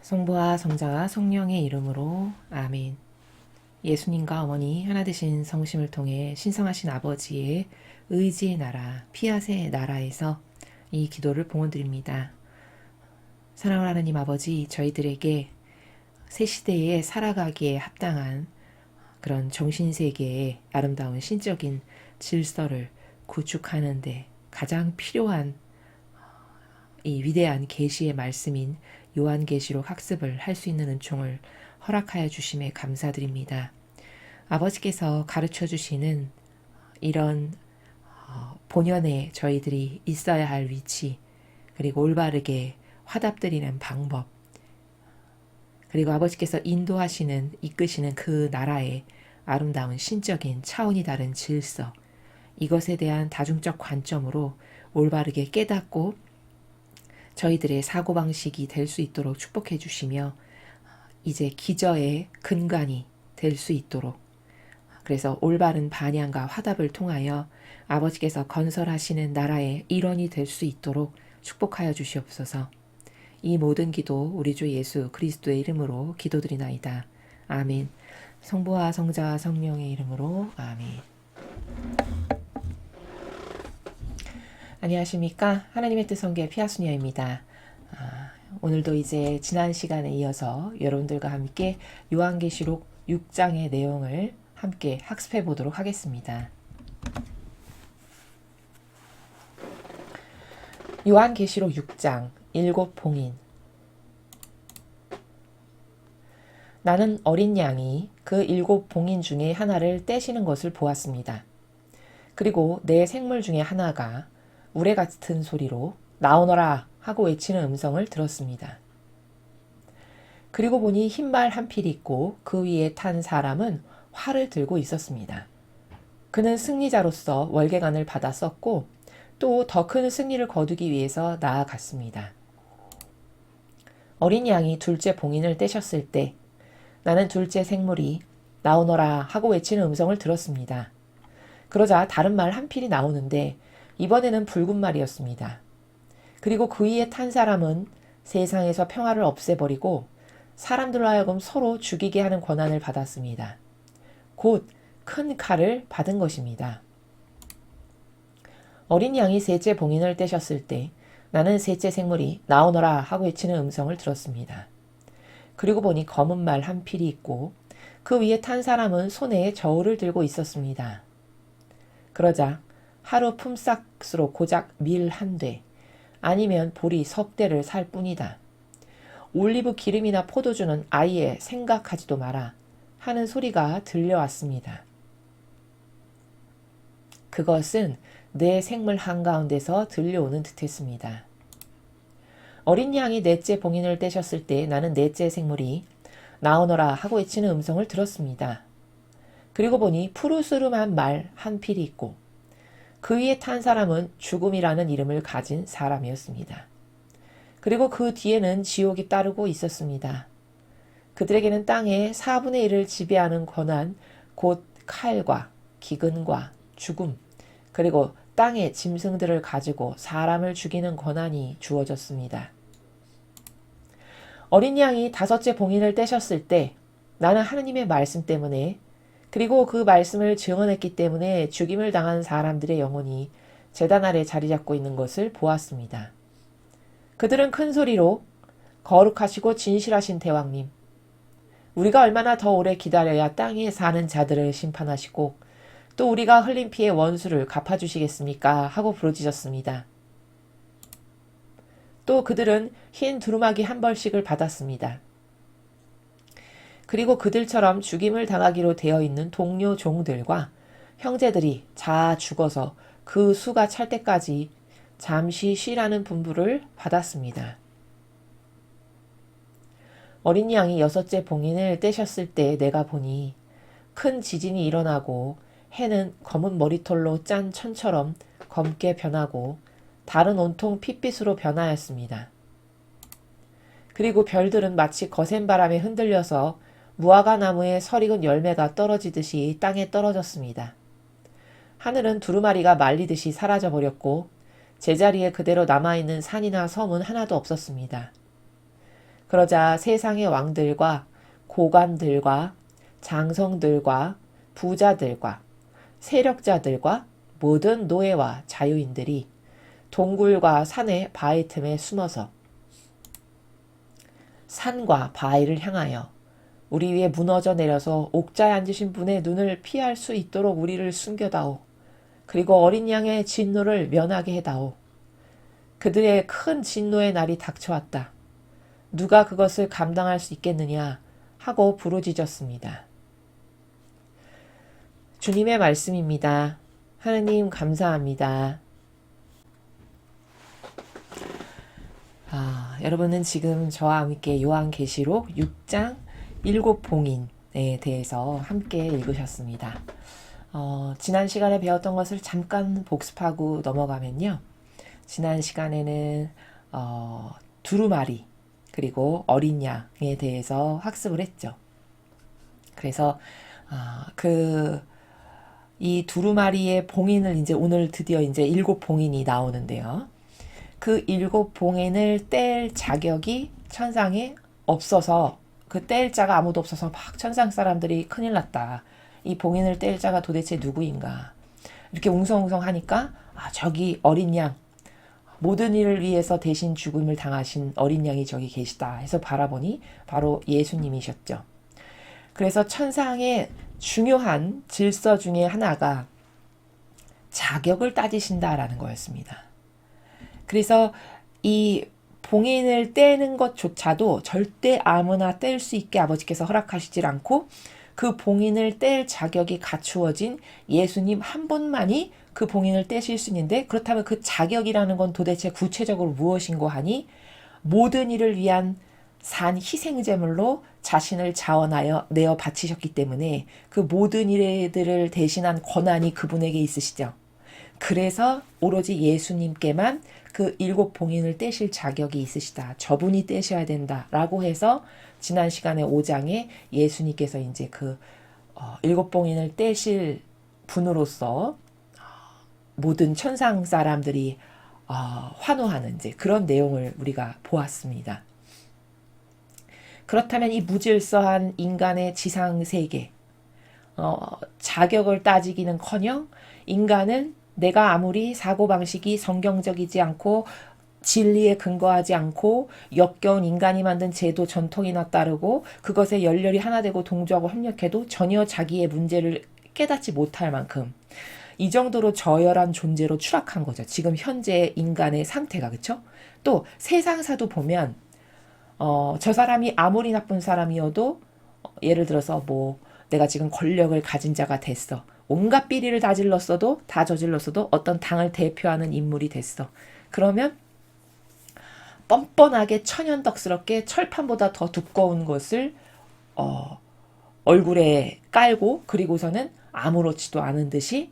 성부와 성자와 성령의 이름으로 아멘. 예수님과 어머니 하나 되신 성심을 통해 신성하신 아버지의 의지의 나라, 피아세의 나라에서 이 기도를 봉헌드립니다. 사랑하는 하나님 아버지, 저희들에게 새 시대에 살아가기에 합당한 그런 정신세계의 아름다운 신적인 질서를 구축하는 데 가장 필요한 이 위대한 계시의 말씀인 요한계시록 학습을 할 수 있는 은총을 허락하여 주심에 감사드립니다. 아버지께서 가르쳐 주시는 이런 본연의 저희들이 있어야 할 위치, 그리고 올바르게 화답드리는 방법, 그리고 아버지께서 인도하시는 이끄시는 그 나라의 아름다운 신적인 차원이 다른 질서, 이것에 대한 다중적 관점으로 올바르게 깨닫고 저희들의 사고방식이 될 수 있도록 축복해 주시며 이제 기저의 근간이 될 수 있도록, 그래서 올바른 반향과 화답을 통하여 아버지께서 건설하시는 나라의 일원이 될 수 있도록 축복하여 주시옵소서. 이 모든 기도 우리 주 예수 그리스도의 이름으로 기도드리나이다. 아멘. 성부와 성자와 성령의 이름으로 아멘. 안녕하십니까? 하나님의 뜻 성교의 피아수녀입니다. 오늘도 이제 지난 시간에 이어서 여러분들과 함께 요한계시록 6장의 내용을 함께 학습해 보도록 하겠습니다. 요한계시록 6장 일곱 봉인. 나는 어린 양이 그 일곱 봉인 중에 하나를 떼시는 것을 보았습니다. 그리고 내 생물 중에 하나가 우레 같은 소리로 나오너라 하고 외치는 음성을 들었습니다. 그리고 보니 흰말 한 필이 있고 그 위에 탄 사람은 활을 들고 있었습니다. 그는 승리자로서 월계관을 받아 썼고 또 더 큰 승리를 거두기 위해서 나아갔습니다. 어린 양이 둘째 봉인을 떼셨을 때 나는 둘째 생물이 나오너라 하고 외치는 음성을 들었습니다. 그러자 다른 말 한 필이 나오는데 이번에는 붉은 말이었습니다. 그리고 그 위에 탄 사람은 세상에서 평화를 없애버리고 사람들로 하여금 서로 죽이게 하는 권한을 받았습니다. 곧 큰 칼을 받은 것입니다. 어린 양이 셋째 봉인을 떼셨을 때 나는 셋째 생물이 나오너라 하고 외치는 음성을 들었습니다. 그리고 보니 검은 말 한 필이 있고 그 위에 탄 사람은 손에 저울을 들고 있었습니다. 그러자 하루 품삯으로 고작 밀 한 대, 아니면 보리 석 대를 살 뿐이다. 올리브 기름이나 포도주는 아예 생각하지도 마라 하는 소리가 들려왔습니다. 그것은 내 생물 한가운데서 들려오는 듯했습니다. 어린 양이 넷째 봉인을 떼셨을 때 나는 넷째 생물이 나오너라 하고 외치는 음성을 들었습니다. 그리고 보니 푸르스름한 말 한 필이 있고 그 위에 탄 사람은 죽음이라는 이름을 가진 사람이었습니다. 그리고 그 뒤에는 지옥이 따르고 있었습니다. 그들에게는 땅의 4분의 1을 지배하는 권한, 곧 칼과 기근과 죽음, 그리고 땅의 짐승들을 가지고 사람을 죽이는 권한이 주어졌습니다. 어린 양이 다섯째 봉인을 떼셨을 때 나는 하느님의 말씀 때문에, 그리고 그 말씀을 증언했기 때문에 죽임을 당한 사람들의 영혼이 제단 아래 자리 잡고 있는 것을 보았습니다. 그들은 큰 소리로 거룩하시고 진실하신 대왕님, 우리가 얼마나 더 오래 기다려야 땅에 사는 자들을 심판하시고 또 우리가 흘린 피의 원수를 갚아주시겠습니까? 하고 부르짖었습니다. 또 그들은 흰 두루마기 한 벌씩을 받았습니다. 그리고 그들처럼 죽임을 당하기로 되어 있는 동료 종들과 형제들이 다 죽어서 그 수가 찰 때까지 잠시 쉬라는 분부를 받았습니다. 어린 양이 여섯째 봉인을 떼셨을 때 내가 보니 큰 지진이 일어나고 해는 검은 머리털로 짠 천처럼 검게 변하고 달은 온통 핏빛으로 변하였습니다. 그리고 별들은 마치 거센 바람에 흔들려서 무화과 나무에 설익은 열매가 떨어지듯이 땅에 떨어졌습니다. 하늘은 두루마리가 말리듯이 사라져버렸고 제자리에 그대로 남아있는 산이나 섬은 하나도 없었습니다. 그러자 세상의 왕들과 고관들과 장성들과 부자들과 세력자들과 모든 노예와 자유인들이 동굴과 산의 바위 틈에 숨어서 산과 바위를 향하여 우리 위에 무너져 내려서 옥자에 앉으신 분의 눈을 피할 수 있도록 우리를 숨겨다오. 그리고 어린 양의 진노를 면하게 해다오. 그들의 큰 진노의 날이 닥쳐왔다. 누가 그것을 감당할 수 있겠느냐 하고 부르짖었습니다. 주님의 말씀입니다. 하느님 감사합니다. 여러분은 지금 저와 함께 요한계시록 6장 7봉인에 대해서 함께 읽으셨습니다. 지난 시간에 배웠던 것을 잠깐 복습하고 넘어가면요. 지난 시간에는 두루마리 그리고 어린 양에 대해서 학습을 했죠. 그래서 이 두루마리의 봉인을 이제 오늘 드디어 이제 7봉인이 나오는데요. 그 7봉인을 뗄 자격이 천상에 없어서 그 뗄 자가 아무도 없어서 막 천상 사람들이 큰일 났다. 이 봉인을 뗄 자가 도대체 누구인가. 이렇게 웅성웅성 하니까 저기 어린 양 모든 일을 위해서 대신 죽음을 당하신 어린 양이 저기 계시다 해서 바라보니 바로 예수님이셨죠. 그래서 천상의 중요한 질서 중에 하나가 자격을 따지신다라는 거였습니다. 그래서 이 봉인을 떼는 것조차도 절대 아무나 뗄 수 있게 아버지께서 허락하시질 않고 그 봉인을 뗄 자격이 갖추어진 예수님 한 분만이 그 봉인을 떼실 수 있는데, 그렇다면 그 자격이라는 건 도대체 구체적으로 무엇인고 하니 모든 일을 위한 산 희생제물로 자신을 자원하여 내어 바치셨기 때문에 그 모든 일들을 대신한 권한이 그분에게 있으시죠. 그래서 오로지 예수님께만 그 7봉인을 떼실 자격이 있으시다. 저분이 떼셔야 된다라고 해서 지난 시간에 5장에 예수님께서 이제 그 7봉인을 떼실 분으로서 모든 천상 사람들이 환호하는 이제 그런 내용을 우리가 보았습니다. 그렇다면 이 무질서한 인간의 지상세계, 자격을 따지기는커녕 인간은 내가 아무리 사고방식이 성경적이지 않고 진리에 근거하지 않고 역겨운 인간이 만든 제도 전통이나 따르고 그것에 열렬히 하나 되고 동조하고 협력해도 전혀 자기의 문제를 깨닫지 못할 만큼 이 정도로 저열한 존재로 추락한 거죠. 지금 현재 인간의 상태가. 그렇죠? 또 세상사도 보면 저 사람이 아무리 나쁜 사람이어도 예를 들어서 뭐 내가 지금 권력을 가진 자가 됐어. 온갖 비리를 다 저질렀어도 어떤 당을 대표하는 인물이 됐어. 그러면 뻔뻔하게 천연덕스럽게 철판보다 더 두꺼운 것을 얼굴에 깔고 그리고서는 아무렇지도 않은 듯이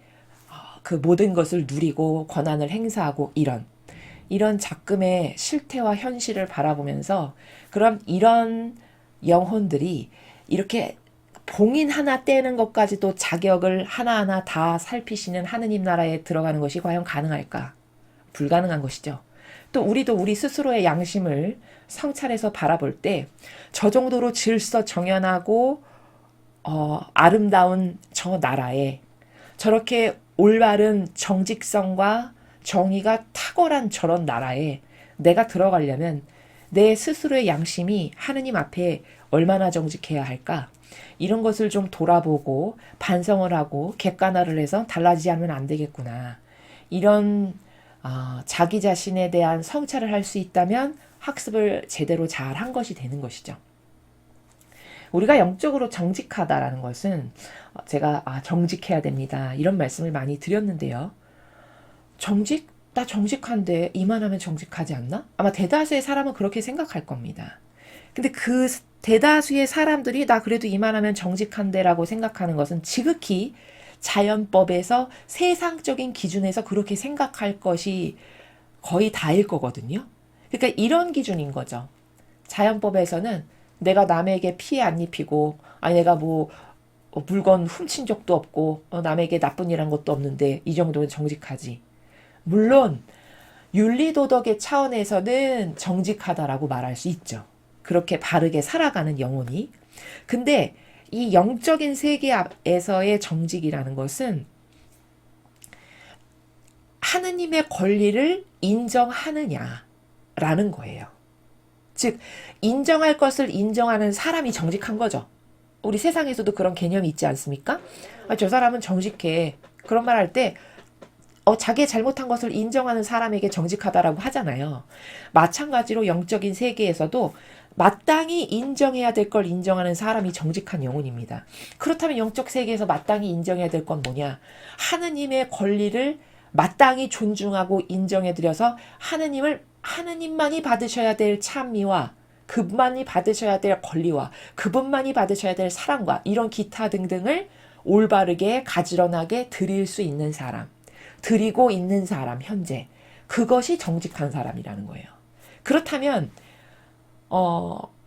그 모든 것을 누리고 권한을 행사하고 이런 작금의 실태와 현실을 바라보면서 그럼 이런 영혼들이 이렇게 봉인 하나 떼는 것까지도 자격을 하나하나 다 살피시는 하느님 나라에 들어가는 것이 과연 가능할까? 불가능한 것이죠. 또 우리도 우리 스스로의 양심을 성찰해서 바라볼 때 저 정도로 질서 정연하고 아름다운 저 나라에 저렇게 올바른 정직성과 정의가 탁월한 저런 나라에 내가 들어가려면 내 스스로의 양심이 하느님 앞에 얼마나 정직해야 할까? 이런 것을 좀 돌아보고 반성을 하고 객관화를 해서 달라지지 않으면 안 되겠구나. 이런 자기 자신에 대한 성찰을 할 수 있다면 학습을 제대로 잘 한 것이 되는 것이죠. 우리가 영적으로 정직하다라는 것은 제가 정직해야 됩니다. 이런 말씀을 많이 드렸는데요. 나 정직한데 이만하면 정직하지 않나? 아마 대다수의 사람은 그렇게 생각할 겁니다. 근데 그 대다수의 사람들이 나 그래도 이만하면 정직한데라고 생각하는 것은 지극히 자연법에서 세상적인 기준에서 그렇게 생각할 것이 거의 다일 거거든요. 그러니까 이런 기준인 거죠. 자연법에서는 내가 남에게 피해 안 입히고 내가 뭐 물건 훔친 적도 없고 남에게 나쁜 일 한 것도 없는데 이 정도면 정직하지. 물론 윤리도덕의 차원에서는 정직하다라고 말할 수 있죠. 그렇게 바르게 살아가는 영혼이. 근데 이 영적인 세계에서의 정직이라는 것은 하느님의 권리를 인정하느냐라는 거예요. 즉 인정할 것을 인정하는 사람이 정직한 거죠. 우리 세상에서도 그런 개념이 있지 않습니까? 저 사람은 정직해. 그런 말 할 때 자기의 잘못한 것을 인정하는 사람에게 정직하다라고 하잖아요. 마찬가지로 영적인 세계에서도 마땅히 인정해야 될 걸 인정하는 사람이 정직한 영혼입니다. 그렇다면 영적 세계에서 마땅히 인정해야 될 건 뭐냐? 하느님의 권리를 마땅히 존중하고 인정해드려서 하느님만이 받으셔야 될 찬미와 그분만이 받으셔야 될 권리와 그분만이 받으셔야 될 사랑과 이런 기타 등등을 올바르게 가지런하게 드릴 수 있는 사람, 드리고 있는 사람, 현재 그것이 정직한 사람이라는 거예요. 그렇다면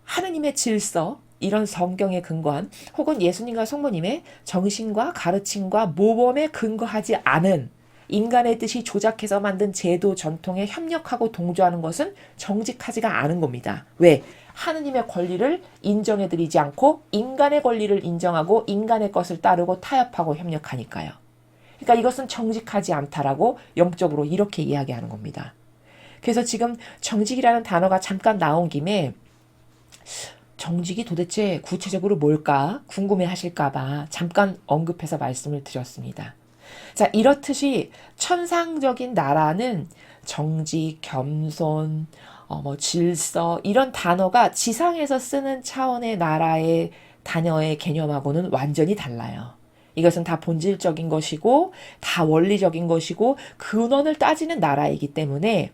하느님의 질서, 이런 성경에 근거한 혹은 예수님과 성모님의 정신과 가르침과 모범에 근거하지 않은 인간의 뜻이 조작해서 만든 제도 전통에 협력하고 동조하는 것은 정직하지가 않은 겁니다. 왜? 하느님의 권리를 인정해드리지 않고 인간의 권리를 인정하고 인간의 것을 따르고 타협하고 협력하니까요. 그러니까 이것은 정직하지 않다라고 영적으로 이렇게 이야기하는 겁니다. 그래서 지금 정직이라는 단어가 잠깐 나온 김에 정직이 도대체 구체적으로 뭘까 궁금해 하실까봐 잠깐 언급해서 말씀을 드렸습니다. 자, 이렇듯이 천상적인 나라는 정직, 겸손, 질서 이런 단어가 지상에서 쓰는 차원의 나라의 단어의 개념하고는 완전히 달라요. 이것은 다 본질적인 것이고 다 원리적인 것이고 근원을 따지는 나라이기 때문에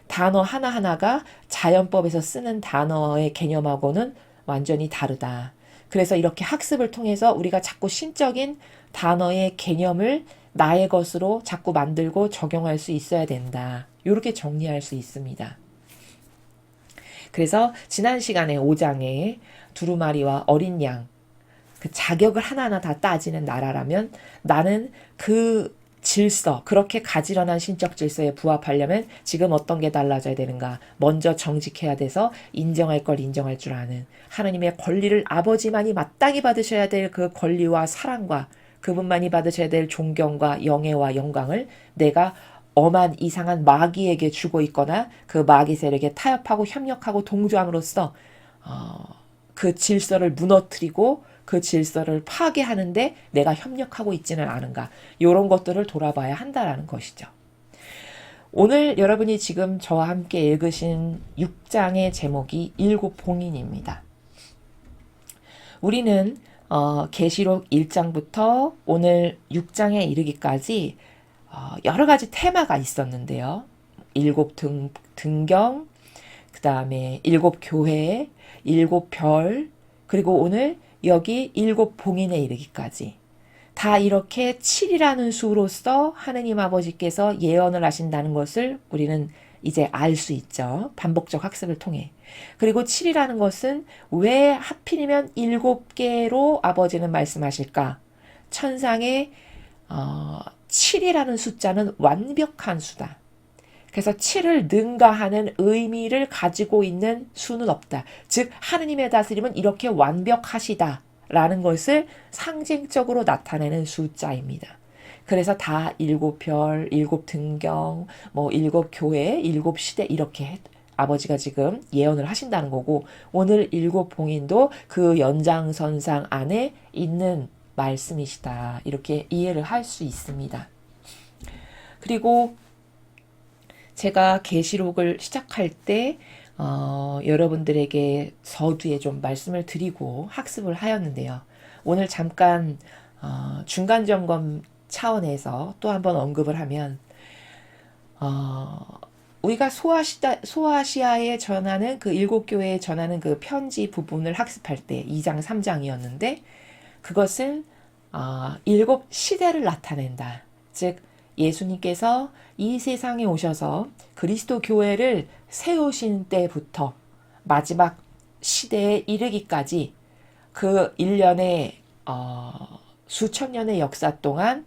단어 하나하나가 자연법에서 쓰는 단어의 개념하고는 완전히 다르다. 그래서 이렇게 학습을 통해서 우리가 자꾸 신적인 단어의 개념을 나의 것으로 자꾸 만들고 적용할 수 있어야 된다. 이렇게 정리할 수 있습니다. 그래서 지난 시간에 5장에 두루마리와 어린 양, 그 자격을 하나하나 다 따지는 나라라면 나는 그 질서, 그렇게 가지런한 신적 질서에 부합하려면 지금 어떤 게 달라져야 되는가? 먼저 정직해야 돼서 인정할 걸 인정할 줄 아는 하나님의 권리를 아버지만이 마땅히 받으셔야 될 그 권리와 사랑과 그분만이 받으셔야 될 존경과 영예와 영광을 내가 엄한 이상한 마귀에게 주고 있거나 그 마귀 세력에 타협하고 협력하고 동조함으로써 그 질서를 무너뜨리고 그 질서를 파괴하는데 내가 협력하고 있지는 않은가. 이런 것들을 돌아봐야 한다라는 것이죠. 오늘 여러분이 지금 저와 함께 읽으신 6장의 제목이 일곱 봉인입니다. 우리는 계시록 1장부터 오늘 6장에 이르기까지 여러 가지 테마가 있었는데요. 일곱 등경, 그 다음에 일곱 교회, 일곱 별, 그리고 오늘 여기 일곱 봉인에 이르기까지 다 이렇게 7이라는 수로서 하느님 아버지께서 예언을 하신다는 것을 우리는 이제 알 수 있죠. 반복적 학습을 통해. 그리고 7이라는 것은 왜 하필이면 7개로 아버지는 말씀하실까? 천상의 7이라는 숫자는 완벽한 수다. 그래서 7을 능가하는 의미를 가지고 있는 수는 없다. 즉 하느님의 다스림은 이렇게 완벽하시다라는 것을 상징적으로 나타내는 숫자입니다. 그래서 다 일곱 별, 일곱 등경, 일곱 교회, 일곱 시대 이렇게 아버지가 지금 예언을 하신다는 거고 오늘 일곱 봉인도 그 연장선상 안에 있는 말씀이시다. 이렇게 이해를 할 수 있습니다. 그리고 제가 계시록을 시작할 때 여러분들에게 서두에 좀 말씀을 드리고 학습을 하였는데요. 오늘 잠깐 중간 점검 차원에서 또 한번 언급을 하면 우리가 소아시아에 전하는 그 일곱 교회에 전하는 그 편지 부분을 학습할 때 2장 3장이었는데 그것은 일곱 시대를 나타낸다. 즉 예수님께서 이 세상에 오셔서 그리스도 교회를 세우신 때부터 마지막 시대에 이르기까지 그 1년의 수천 년의 역사 동안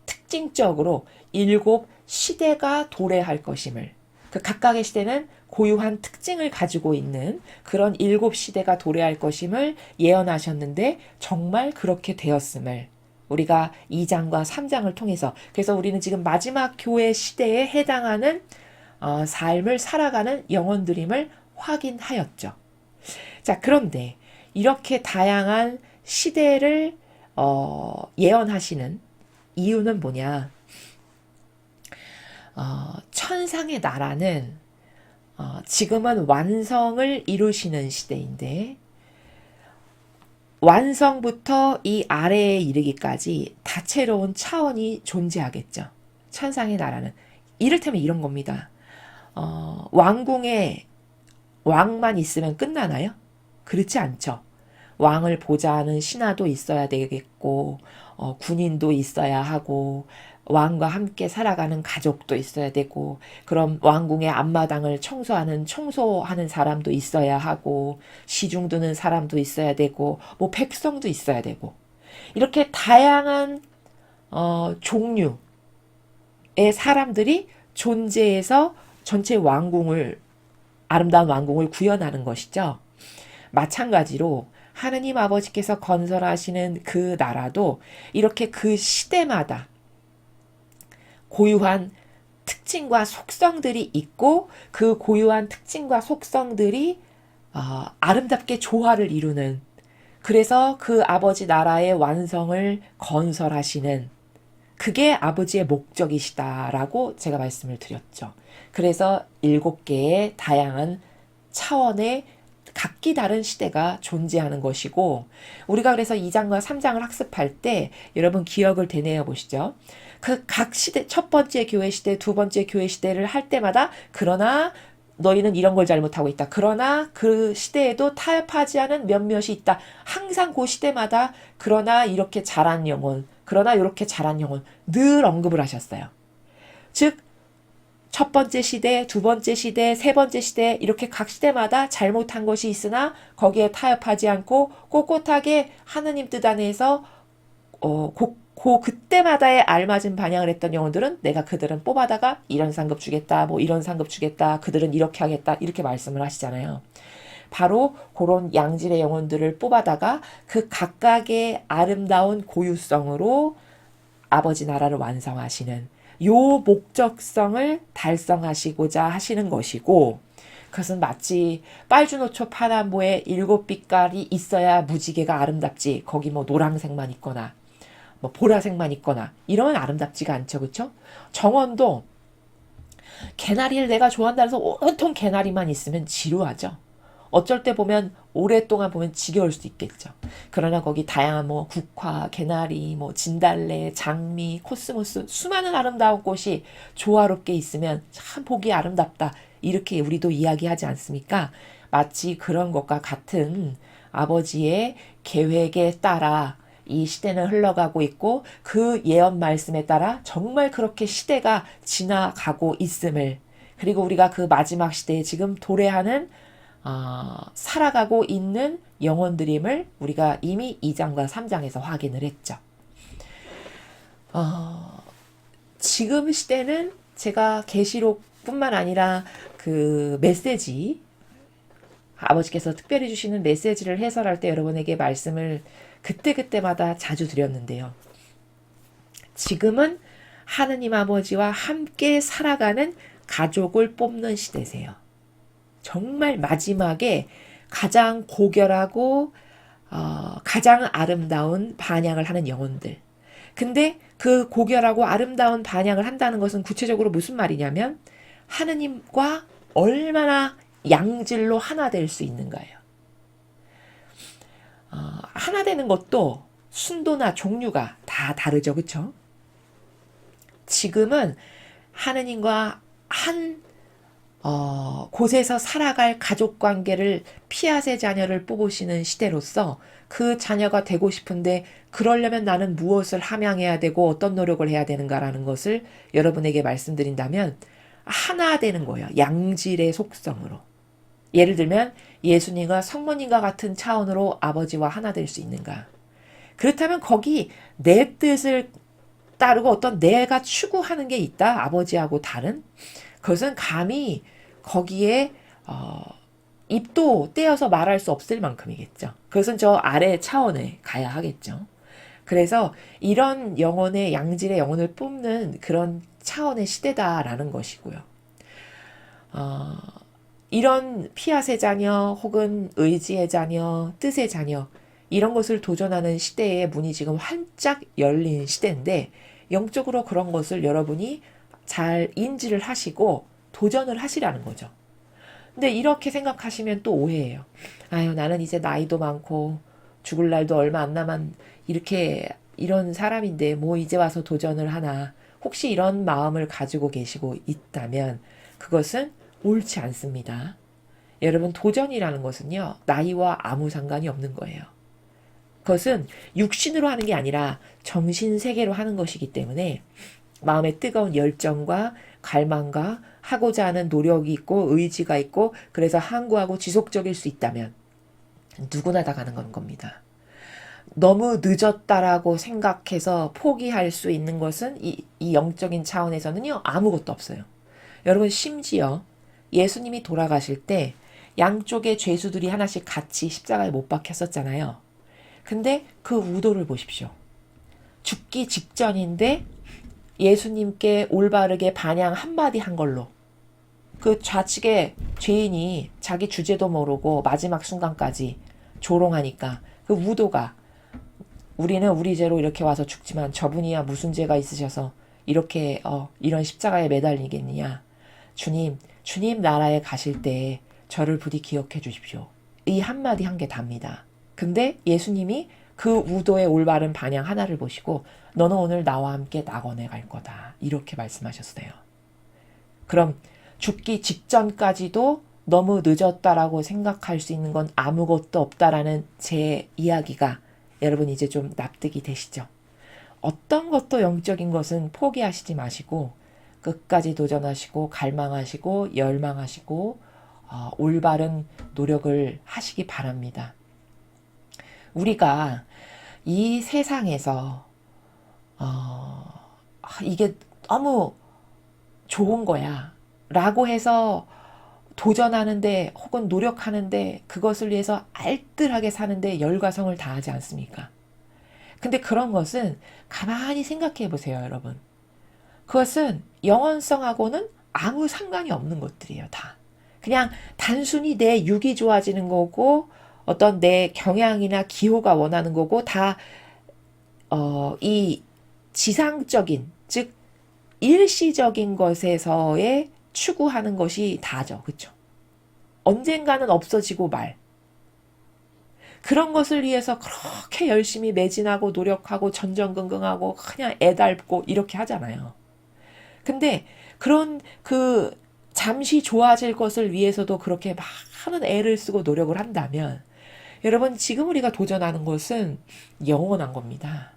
특징적으로 일곱 시대가 도래할 것임을 그 각각의 시대는 고유한 특징을 가지고 있는 그런 7시대가 도래할 것임을 예언하셨는데 정말 그렇게 되었음을 우리가 2장과 3장을 통해서, 그래서 우리는 지금 마지막 교회 시대에 해당하는 삶을 살아가는 영혼들임을 확인하였죠. 자, 그런데 이렇게 다양한 시대를 예언하시는 이유는 뭐냐? 천상의 나라는 지금은 완성을 이루시는 시대인데, 완성부터 이 아래에 이르기까지 다채로운 차원이 존재하겠죠. 천상의 나라는 이를테면 이런 겁니다. 왕궁에 왕만 있으면 끝나나요? 그렇지 않죠. 왕을 보좌하는 신하도 있어야 되겠고, 군인도 있어야 하고, 왕과 함께 살아가는 가족도 있어야 되고, 그럼 왕궁의 앞마당을 청소하는 사람도 있어야 하고, 시중 드는 사람도 있어야 되고, 뭐 백성도 있어야 되고, 이렇게 다양한 종류의 사람들이 존재해서 전체 아름다운 왕궁을 구현하는 것이죠. 마찬가지로 하느님 아버지께서 건설하시는 그 나라도 이렇게 그 시대마다 고유한 특징과 속성들이 있고, 그 고유한 특징과 속성들이 아름답게 조화를 이루는, 그래서 그 아버지 나라의 완성을 건설하시는, 그게 아버지의 목적이시다라고 제가 말씀을 드렸죠. 그래서 7개의 다양한 차원의 각기 다른 시대가 존재하는 것이고, 우리가 그래서 2장과 3장을 학습할 때 여러분 기억을 되뇌어 보시죠. 그 각 시대, 첫 번째 교회 시대, 두 번째 교회 시대를 할 때마다, 그러나 너희는 이런 걸 잘못하고 있다. 그러나 그 시대에도 타협하지 않은 몇몇이 있다. 항상 그 시대마다 그러나 이렇게 잘한 영혼, 그러나 이렇게 잘한 영혼 늘 언급을 하셨어요. 즉 첫 번째 시대, 두 번째 시대, 세 번째 시대, 이렇게 각 시대마다 잘못한 것이 있으나 거기에 타협하지 않고 꼿꼿하게 하느님 뜻 안에서 그때마다의 알맞은 반향을 했던 영혼들은 내가 그들은 뽑아다가 이런 상급 주겠다, 뭐 이런 상급 주겠다, 그들은 이렇게 하겠다, 이렇게 말씀을 하시잖아요. 바로 그런 양질의 영혼들을 뽑아다가 그 각각의 아름다운 고유성으로 아버지 나라를 완성하시는 요 목적성을 달성하시고자 하시는 것이고, 그것은 마치 빨주노초 파남보에 7빛깔이 있어야 무지개가 아름답지, 거기 뭐 노란색만 있거나 뭐 보라색만 있거나 이러면 아름답지가 않죠. 그렇죠? 정원도 개나리를 내가 좋아한다 해서 온통 개나리만 있으면 지루하죠. 어쩔 때 보면 오랫동안 보면 지겨울 수 있겠죠. 그러나 거기 다양한 뭐 국화, 개나리, 뭐 진달래, 장미, 코스모스, 수많은 아름다운 꽃이 조화롭게 있으면 참 보기 아름답다, 이렇게 우리도 이야기하지 않습니까? 마치 그런 것과 같은 아버지의 계획에 따라 이 시대는 흘러가고 있고, 그 예언 말씀에 따라 정말 그렇게 시대가 지나가고 있음을, 그리고 우리가 그 마지막 시대에 지금 도래하는 살아가고 있는 영혼들임을 우리가 이미 2장과 3장에서 확인을 했죠. 지금 시대는 제가 계시록뿐만 아니라 그 메시지, 아버지께서 특별히 주시는 메시지를 해설할 때 여러분에게 말씀을 그때그때마다 자주 드렸는데요. 지금은 하느님 아버지와 함께 살아가는 가족을 뽑는 시대세요. 정말 마지막에 가장 고결하고 가장 아름다운 반향을 하는 영혼들. 근데 그 고결하고 아름다운 반향을 한다는 것은 구체적으로 무슨 말이냐면, 하느님과 얼마나 양질로 하나 될 수 있는가예요. 하나 되는 것도 순도나 종류가 다 다르죠. 그렇죠? 지금은 하느님과 한 곳에서 살아갈 가족관계를 피아세 자녀를 뽑으시는 시대로서 그 자녀가 되고 싶은데, 그러려면 나는 무엇을 함양해야 되고 어떤 노력을 해야 되는가라는 것을 여러분에게 말씀드린다면 하나 되는 거예요. 양질의 속성으로. 예를 들면 예수님과 성모님과 같은 차원으로 아버지와 하나 될 수 있는가. 그렇다면 거기 내 뜻을 따르고 어떤 내가 추구하는 게 있다. 아버지하고 다른. 그것은 감히 거기에 입도 떼어서 말할 수 없을 만큼이겠죠. 그것은 저 아래 차원에 가야 하겠죠. 그래서 이런 영혼의 양질의 영혼을 뽑는 그런 차원의 시대다라는 것이고요. 이런 피앗의 자녀 혹은 의지의 자녀, 뜻의 자녀 이런 것을 도전하는 시대의 문이 지금 활짝 열린 시대인데 영적으로 그런 것을 여러분이 잘 인지를 하시고 도전을 하시라는 거죠. 근데 이렇게 생각하시면 또 오해예요. 아유, 나는 이제 나이도 많고 죽을 날도 얼마 안 남은 이런 사람인데 뭐 이제 와서 도전을 하나. 혹시 이런 마음을 가지고 계시고 있다면 그것은 옳지 않습니다. 여러분, 도전이라는 것은요, 나이와 아무 상관이 없는 거예요. 그것은 육신으로 하는 게 아니라 정신 세계로 하는 것이기 때문에 마음의 뜨거운 열정과 갈망과 하고자 하는 노력이 있고 의지가 있고 그래서 항구하고 지속적일 수 있다면 누구나 다 가능한 겁니다. 너무 늦었다라고 생각해서 포기할 수 있는 것은 이 영적인 차원에서는요, 아무것도 없어요. 여러분, 심지어 예수님이 돌아가실 때 양쪽의 죄수들이 하나씩 같이 십자가에 못 박혔었잖아요. 근데 그 우도를 보십시오. 죽기 직전인데 예수님께 올바르게 반양 한마디 한 걸로 그 좌측의 죄인이 자기 주제도 모르고 마지막 순간까지 조롱하니까 그 우도가 우리는 우리 죄로 이렇게 와서 죽지만 저분이야 무슨 죄가 있으셔서 이렇게 이런 십자가에 매달리겠느냐. 주님 나라에 가실 때 저를 부디 기억해 주십시오. 이 한마디 한 게 답니다. 근데 예수님이 그 우도의 올바른 반향 하나를 보시고 너는 오늘 나와 함께 낙원에 갈 거다. 이렇게 말씀하셨어요. 그럼 죽기 직전까지도 너무 늦었다라고 생각할 수 있는 건 아무것도 없다라는 제 이야기가 여러분 이제 좀 납득이 되시죠? 어떤 것도 영적인 것은 포기하시지 마시고 끝까지 도전하시고 갈망하시고 열망하시고 올바른 노력을 하시기 바랍니다. 우리가 이 세상에서 이게 너무 좋은 거야 라고 해서 도전하는데 혹은 노력하는데 그것을 위해서 알뜰하게 사는데 열과 성을 다하지 않습니까? 근데 그런 것은 가만히 생각해 보세요, 여러분. 그것은 영원성하고는 아무 상관이 없는 것들이에요, 다. 그냥 단순히 내 육이 좋아지는 거고 어떤 내 경향이나 기호가 원하는 거고 다 이 지상적인 즉 일시적인 것에서의 추구하는 것이 다죠. 그렇죠? 언젠가는 없어지고 말. 그런 것을 위해서 그렇게 열심히 매진하고 노력하고 전전긍긍하고 그냥 애달고 이렇게 하잖아요. 근데 그런 그 잠시 좋아질 것을 위해서도 그렇게 많은 애를 쓰고 노력을 한다면 여러분 지금 우리가 도전하는 것은 영원한 겁니다.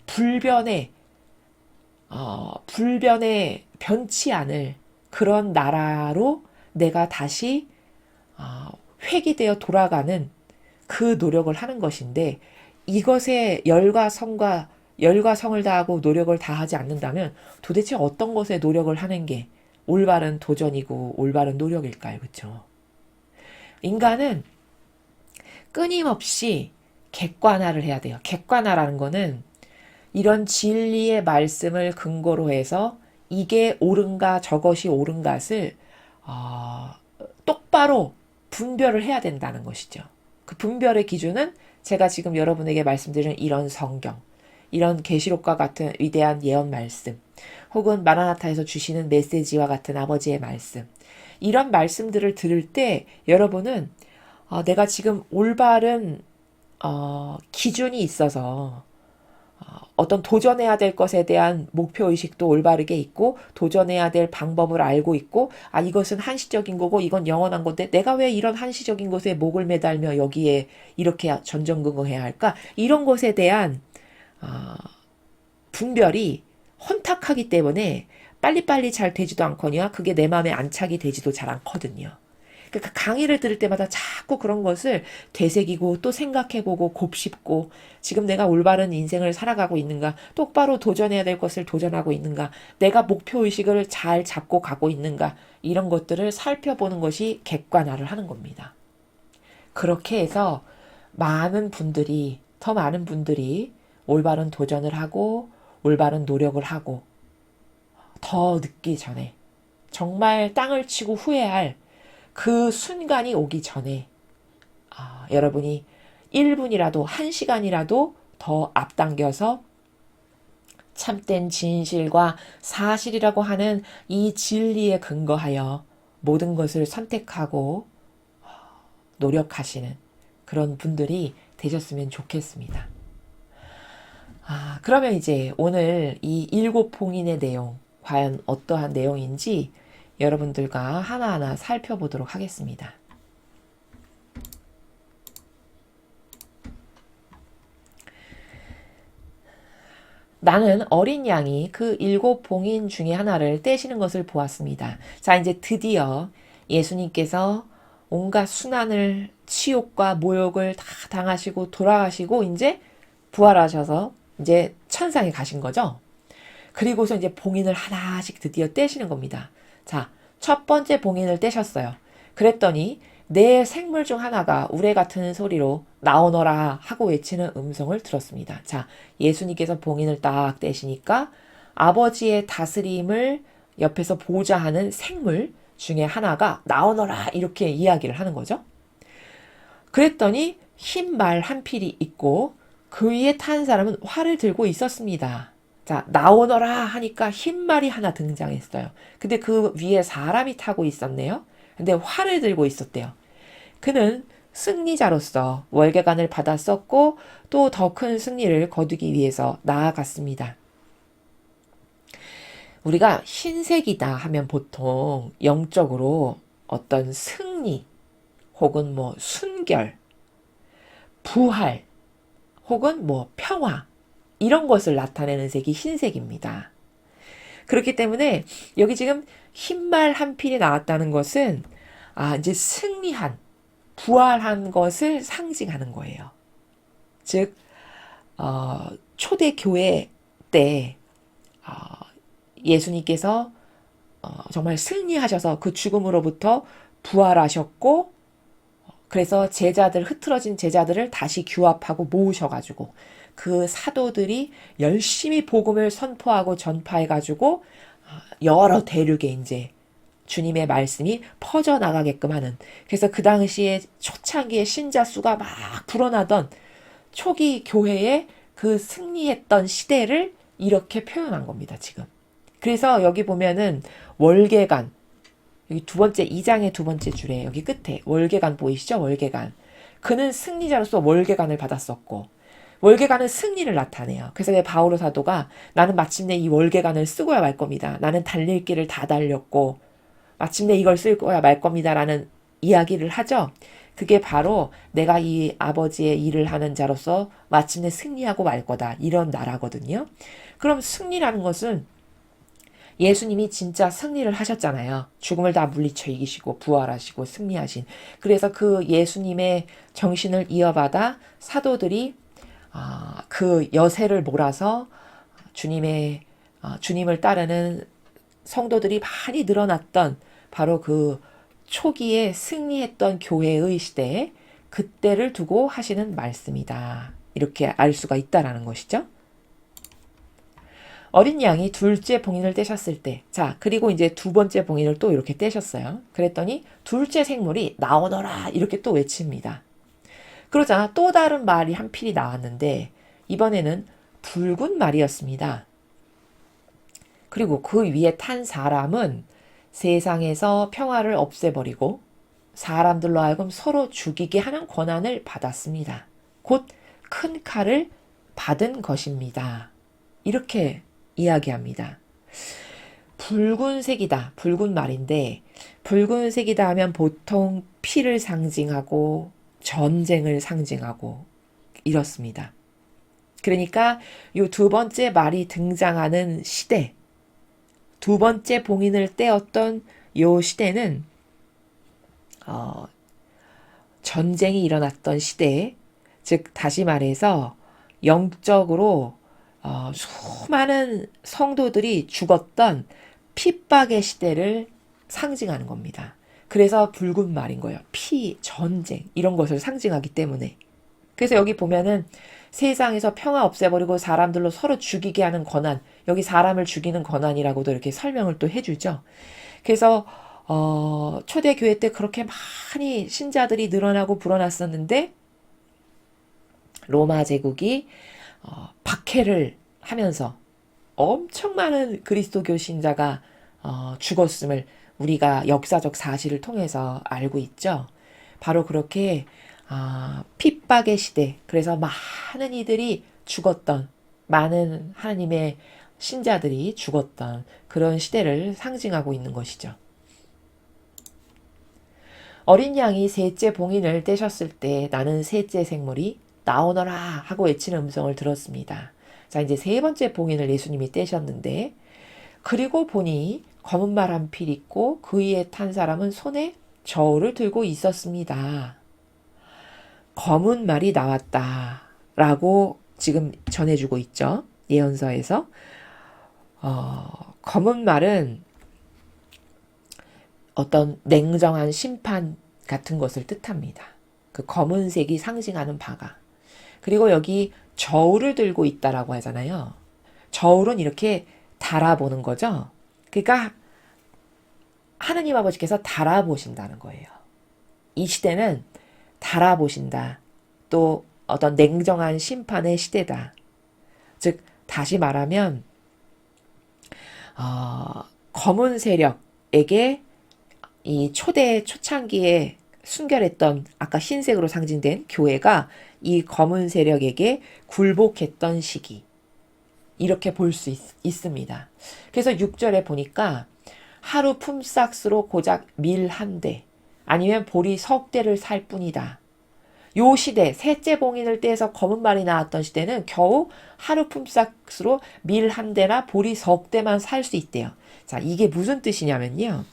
불변에 변치 않을 그런 나라로 내가 다시 회귀되어 돌아가는 그 노력을 하는 것인데 이것에 열과 성을 다하고 노력을 다하지 않는다면 도대체 어떤 것에 노력을 하는 게 올바른 도전이고 올바른 노력일까요? 그렇죠? 인간은 끊임없이 객관화를 해야 돼요. 객관화라는 거는 이런 진리의 말씀을 근거로 해서 이게 옳은가 저것이 옳은가를 똑바로 분별을 해야 된다는 것이죠. 그 분별의 기준은 제가 지금 여러분에게 말씀드리는 이런 성경, 이런 계시록과 같은 위대한 예언 말씀, 혹은 마라나타에서 주시는 메시지와 같은 아버지의 말씀, 이런 말씀들을 들을 때 여러분은 내가 지금 올바른 기준이 있어서 어떤 도전해야 될 것에 대한 목표의식도 올바르게 있고 도전해야 될 방법을 알고 있고 이것은 한시적인 거고 이건 영원한 건데 내가 왜 이런 한시적인 것에 목을 매달며 여기에 이렇게 전전긍긍해야 할까? 이런 것에 대한 분별이 혼탁하기 때문에 빨리빨리 잘 되지도 않거니와 그게 내 마음에 안착이 되지도 잘 않거든요. 그러니까 강의를 들을 때마다 자꾸 그런 것을 되새기고 또 생각해보고 곱씹고 지금 내가 올바른 인생을 살아가고 있는가, 똑바로 도전해야 될 것을 도전하고 있는가, 내가 목표의식을 잘 잡고 가고 있는가, 이런 것들을 살펴보는 것이 객관화를 하는 겁니다. 그렇게 해서 더 많은 분들이 올바른 도전을 하고 올바른 노력을 하고 더 늦기 전에 정말 땅을 치고 후회할 그 순간이 오기 전에 여러분이 1분이라도 1시간이라도 더 앞당겨서 참된 진실과 사실이라고 하는 이 진리에 근거하여 모든 것을 선택하고 노력하시는 그런 분들이 되셨으면 좋겠습니다. 그러면 이제 오늘 이 7봉인의 내용, 과연 어떠한 내용인지 여러분들과 하나하나 살펴보도록 하겠습니다. 나는 어린 양이 그 7봉인 중에 하나를 떼시는 것을 보았습니다. 자, 이제 드디어 예수님께서 온갖 순환을, 치욕과 모욕을 다 당하시고 돌아가시고 이제 부활하셔서 이제 천상에 가신 거죠. 그리고서 이제 봉인을 하나씩 드디어 떼시는 겁니다. 자, 첫 번째 봉인을 떼셨어요. 그랬더니 내 생물 중 하나가 우레 같은 소리로 나오너라 하고 외치는 음성을 들었습니다. 자, 예수님께서 봉인을 딱 떼시니까 아버지의 다스림을 옆에서 보좌하는 생물 중에 하나가 나오너라 이렇게 이야기를 하는 거죠. 그랬더니 흰 말 한 필이 있고 그 위에 탄 사람은 활을 들고 있었습니다. 자, 나오너라 하니까 흰 말이 하나 등장했어요. 근데 그 위에 사람이 타고 있었네요. 근데 활을 들고 있었대요. 그는 승리자로서 월계관을 받았었고 또 더 큰 승리를 거두기 위해서 나아갔습니다. 우리가 흰색이다 하면 보통 영적으로 어떤 승리 혹은 뭐 순결, 부활 혹은 뭐 평화 이런 것을 나타내는 색이 흰색입니다. 그렇기 때문에 여기 지금 흰말 한 필이 나왔다는 것은 이제 승리한, 부활한 것을 상징하는 거예요. 즉 초대교회 때 예수님께서 정말 승리하셔서 그 죽음으로부터 부활하셨고 그래서 흐트러진 제자들을 다시 규합하고 모으셔가지고 그 사도들이 열심히 복음을 선포하고 전파해가지고 여러 대륙에 이제 주님의 말씀이 퍼져나가게끔 하는, 그래서 그 당시에 초창기에 신자 수가 막 불어나던 초기 교회의 그 승리했던 시대를 이렇게 표현한 겁니다, 지금. 그래서 여기 보면은 월계관, 여기 2장의 두 번째 줄에 여기 끝에 월계관 보이시죠? 월계관. 그는 승리자로서 월계관을 받았었고 월계관은 승리를 나타내요. 그래서 바오로 사도가 나는 마침내 이 월계관을 쓰고야 말 겁니다. 나는 달릴 길을 다 달렸고 마침내 이걸 쓸 거야 말 겁니다. 라는 이야기를 하죠. 그게 바로 내가 이 아버지의 일을 하는 자로서 마침내 승리하고 말 거다. 이런 나라거든요. 그럼 승리라는 것은 예수님이 진짜 승리를 하셨잖아요. 죽음을 다 물리쳐 이기시고 부활하시고 승리하신. 그래서 그 예수님의 정신을 이어받아 사도들이 그 여세를 몰아서 주님을 따르는 성도들이 많이 늘어났던 바로 그 초기에 승리했던 교회의 시대에 그때를 두고 하시는 말씀이다. 이렇게 알 수가 있다라는 것이죠. 어린 양이 둘째 봉인을 떼셨을 때, 자, 그리고 이제 두 번째 봉인을 또 이렇게 떼셨어요. 그랬더니 둘째 생물이 나오너라 이렇게 또 외칩니다. 그러자 또 다른 말이 한 필이 나왔는데 이번에는 붉은 말이었습니다. 그리고 그 위에 탄 사람은 세상에서 평화를 없애버리고 사람들로 하여금 서로 죽이게 하는 권한을 받았습니다. 곧 큰 칼을 받은 것입니다. 이렇게 이야기합니다. 붉은색이다. 붉은 말인데 붉은색이다 하면 보통 피를 상징하고 전쟁을 상징하고 이렇습니다. 그러니까 이 두 번째 말이 등장하는 시대, 두 번째 봉인을 떼었던 이 시대는 전쟁이 일어났던 시대, 즉 다시 말해서 영적으로 수많은 성도들이 죽었던 핍박의 시대를 상징하는 겁니다. 그래서 붉은 말인 거예요. 피, 전쟁 이런 것을 상징하기 때문에. 그래서 여기 보면은 세상에서 평화 없애버리고 사람들로 서로 죽이게 하는 권한, 여기 사람을 죽이는 권한이라고도 이렇게 설명을 또 해주죠. 그래서 초대교회 때 그렇게 많이 신자들이 늘어나고 불어났었는데 로마 제국이 박해를 하면서 엄청 많은 그리스도교 신자가 죽었음을 우리가 역사적 사실을 통해서 알고 있죠. 바로 그렇게 핍박의 시대, 그래서 많은 이들이 죽었던, 많은 하나님의 신자들이 죽었던 그런 시대를 상징하고 있는 것이죠. 어린 양이 셋째 봉인을 떼셨을 때 나는 셋째 생물이 나오너라 하고 외치는 음성을 들었습니다. 자, 이제 세 번째 봉인을 예수님이 떼셨는데, 그리고 보니 검은 말 한 필 있고 그 위에 탄 사람은 손에 저울을 들고 있었습니다. 검은 말이 나왔다 라고 지금 전해주고 있죠. 예언서에서. 검은 말은 어떤 냉정한 심판 같은 것을 뜻합니다. 그 검은색이 상징하는 바가. 그리고 여기 저울을 들고 있다라고 하잖아요. 저울은 이렇게 달아보는 거죠. 그러니까 하느님 아버지께서 달아보신다는 거예요. 이 시대는 달아보신다. 또 어떤 냉정한 심판의 시대다. 즉 다시 말하면 검은 세력에게 이 초창기에 순결했던 아까 흰색으로 상징된 교회가 이 검은 세력에게 굴복했던 시기. 이렇게 볼 수 있습니다. 그래서 6절에 보니까 하루 품삯으로 고작 밀 한 대, 아니면 보리 석 대를 살 뿐이다. 요 시대, 셋째 봉인을 떼서 검은 말이 나왔던 시대는 겨우 하루 품삯으로 밀 한 대나 보리 석 대만 살 수 있대요. 자, 이게 무슨 뜻이냐면요.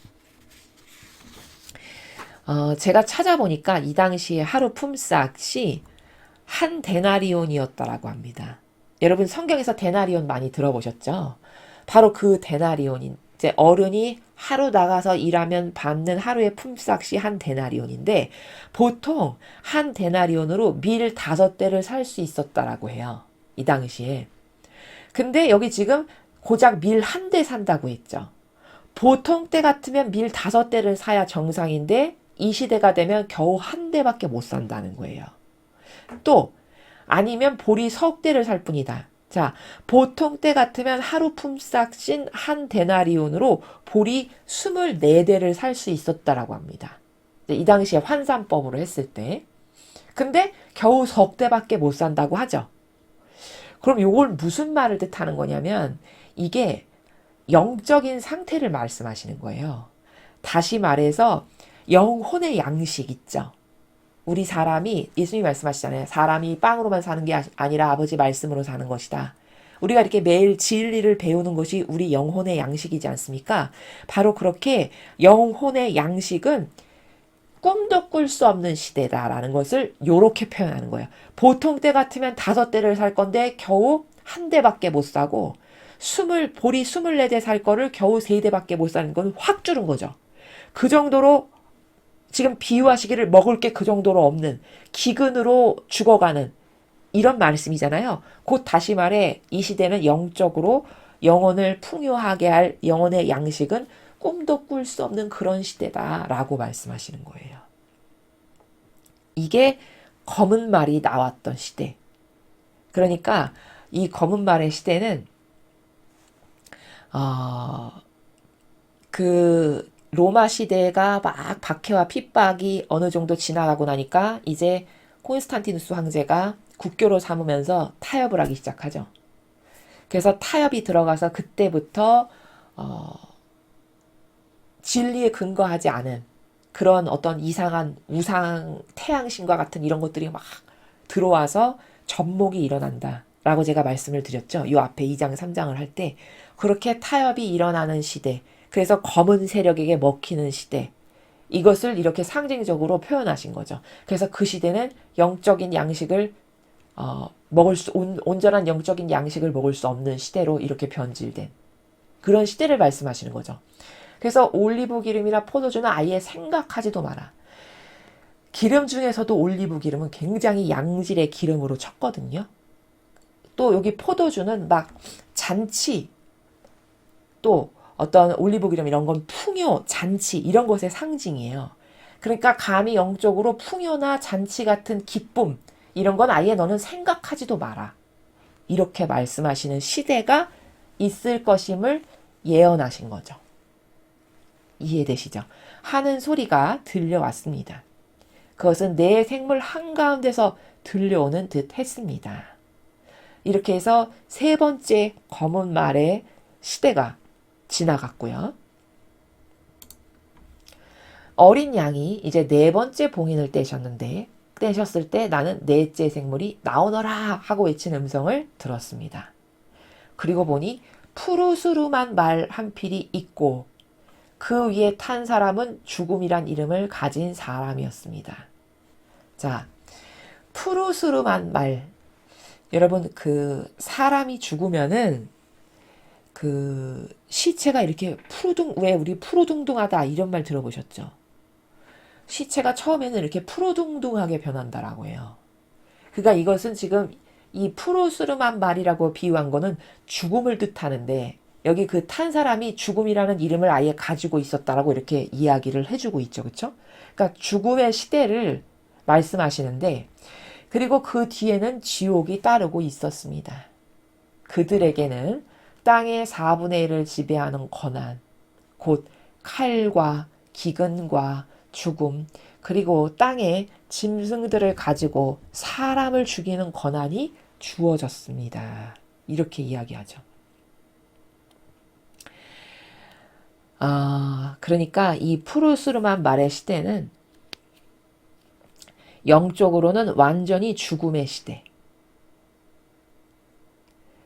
제가 찾아보니까 이 당시에 하루 품삯이 한 데나리온이었다라고 합니다. 여러분 성경에서 데나리온 많이 들어보셨죠? 바로 그 데나리온인, 이제 어른이 하루 나가서 일하면 받는 하루의 품삯이 한 데나리온인데 보통 한 데나리온으로 밀 5대를 살 수 있었다라고 해요. 이 당시에. 근데 여기 지금 고작 밀 한 대 산다고 했죠. 보통 때 같으면 밀 5대를 사야 정상인데 이 시대가 되면 겨우 한 대밖에 못 산다는 거예요. 또 아니면 보리 석 대를 살 뿐이다. 자, 보통 때 같으면 하루 품삯인 한 데나리온으로 보리 24대를 살 수 있었다라고 합니다. 이 당시에 환산법으로 했을 때. 근데 겨우 석 대밖에 못 산다고 하죠. 그럼 이걸 무슨 말을 뜻하는 거냐면 이게 영적인 상태를 말씀하시는 거예요. 다시 말해서 영혼의 양식 있죠. 우리 사람이, 예수님이 말씀하시잖아요. 사람이 빵으로만 사는 게 아니라 아버지 말씀으로 사는 것이다. 우리가 이렇게 매일 진리를 배우는 것이 우리 영혼의 양식이지 않습니까? 바로 그렇게 영혼의 양식은 꿈도 꿀 수 없는 시대다라는 것을 이렇게 표현하는 거예요. 보통 때 같으면 5대를 살 건데 겨우 한 대밖에 못 사고 보리 24대 살 거를 겨우 3대밖에 못 사는 건 확 줄은 거죠. 그 정도로 지금 비유하시기를 먹을 게 그 정도로 없는 기근으로 죽어가는 이런 말씀이잖아요. 곧 다시 말해 이 시대는 영적으로 영혼을 풍요하게 할 영혼의 양식은 꿈도 꿀 수 없는 그런 시대다라고 말씀하시는 거예요. 이게 검은 말이 나왔던 시대. 그러니까 이 검은 말의 시대는 그 로마 시대가 막 박해와 핍박이 어느 정도 지나가고 나니까 이제 콘스탄티누스 황제가 국교로 삼으면서 타협을 하기 시작하죠. 그래서 타협이 들어가서 그때부터 진리에 근거하지 않은 그런 어떤 이상한 우상 태양신과 같은 이런 것들이 막 들어와서 접목이 일어난다라고 제가 말씀을 드렸죠. 이 앞에 2장 3장을 할 때 그렇게 타협이 일어나는 시대, 그래서 검은 세력에게 먹히는 시대, 이것을 이렇게 상징적으로 표현하신 거죠. 그래서 그 시대는 영적인 양식을 온전한 영적인 양식을 먹을 수 없는 시대로 이렇게 변질된 그런 시대를 말씀하시는 거죠. 그래서 올리브 기름이나 포도주는 아예 생각하지도 마라. 기름 중에서도 올리브 기름은 굉장히 양질의 기름으로 쳤거든요. 또 여기 포도주는 막 잔치, 또 어떤 올리브 기름 이런 건 풍요, 잔치 이런 것의 상징이에요. 그러니까 감히 영적으로 풍요나 잔치 같은 기쁨 이런 건 아예 너는 생각하지도 마라. 이렇게 말씀하시는 시대가 있을 것임을 예언하신 거죠. 이해되시죠? 하는 소리가 들려왔습니다. 그것은 내 생물 한가운데서 들려오는 듯 했습니다. 이렇게 해서 세 번째 검은 말의 시대가 지나갔고요. 어린 양이 이제 네 번째 봉인을 떼셨을 때 나는 넷째 생물이 나오너라 하고 외친 음성을 들었습니다. 그리고 보니 푸르스름한 말 한 필이 있고 그 위에 탄 사람은 죽음이란 이름을 가진 사람이었습니다. 자, 푸르스름한 말. 여러분, 그 사람이 죽으면은 그 시체가 이렇게 왜 우리 푸르둥둥하다 이런 말 들어보셨죠? 시체가 처음에는 이렇게 푸르둥둥하게 변한다라고 해요. 그러니까 이것은 지금 이 푸르스름한 말이라고 비유한 거는 죽음을 뜻하는데 여기 그 탄 사람이 죽음이라는 이름을 아예 가지고 있었다라고 이렇게 이야기를 해주고 있죠. 그렇죠? 그러니까 죽음의 시대를 말씀하시는데 그리고 그 뒤에는 지옥이 따르고 있었습니다. 그들에게는 땅의 4분의 1을 지배하는 권한, 곧 칼과 기근과 죽음, 그리고 땅의 짐승들을 가지고 사람을 죽이는 권한이 주어졌습니다. 이렇게 이야기하죠. 그러니까 이 푸르스름한 말의 시대는 영적으로는 완전히 죽음의 시대.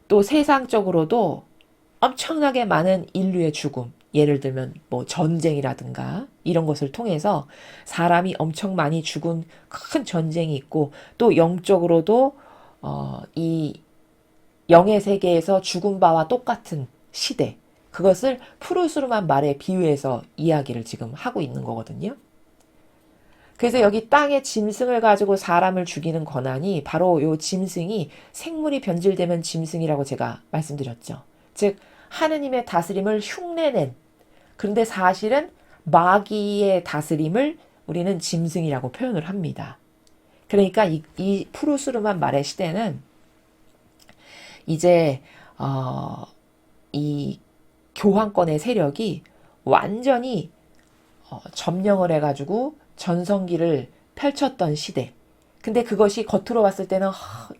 또 세상적으로도 엄청나게 많은 인류의 죽음, 예를 들면 뭐 전쟁이라든가 이런 것을 통해서 사람이 엄청 많이 죽은 큰 전쟁이 있고 또 영적으로도 이 영의 세계에서 죽은 바와 똑같은 시대, 그것을 푸르스름한 말에 비유해서 이야기를 지금 하고 있는 거거든요. 그래서 여기 땅의 짐승을 가지고 사람을 죽이는 권한이 바로 요 짐승이 생물이 변질되면 짐승이라고 제가 말씀드렸죠. 즉 하느님의 다스림을 흉내낸, 그런데 사실은 마귀의 다스림을 우리는 짐승이라고 표현을 합니다. 그러니까 이 푸르스름한 말의 시대는 이제 이 교황권의 세력이 완전히 점령을 해가지고 전성기를 펼쳤던 시대. 근데 그것이 겉으로 봤을 때는